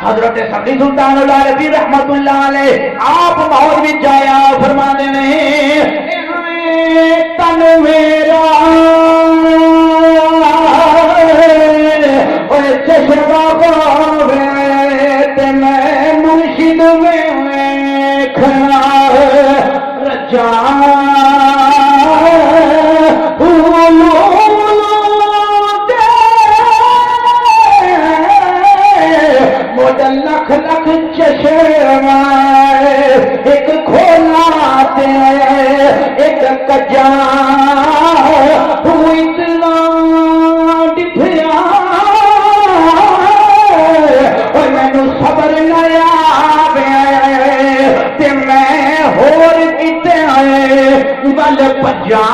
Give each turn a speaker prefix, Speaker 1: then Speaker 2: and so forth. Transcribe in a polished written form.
Speaker 1: حضرت سبری سلطان العارفین رحمت اللہ علیہ آپ ماحول میں جایا فرما دینے تن میرا چشمہ باوے تے میں مرشد میں کھڑا رجا لکھ لکھ چشمہ ایک کھولا تے ایک کجا اتنا ڈٹھیا مینو صبر نہ آوے تے میں ہور کتے بل پجا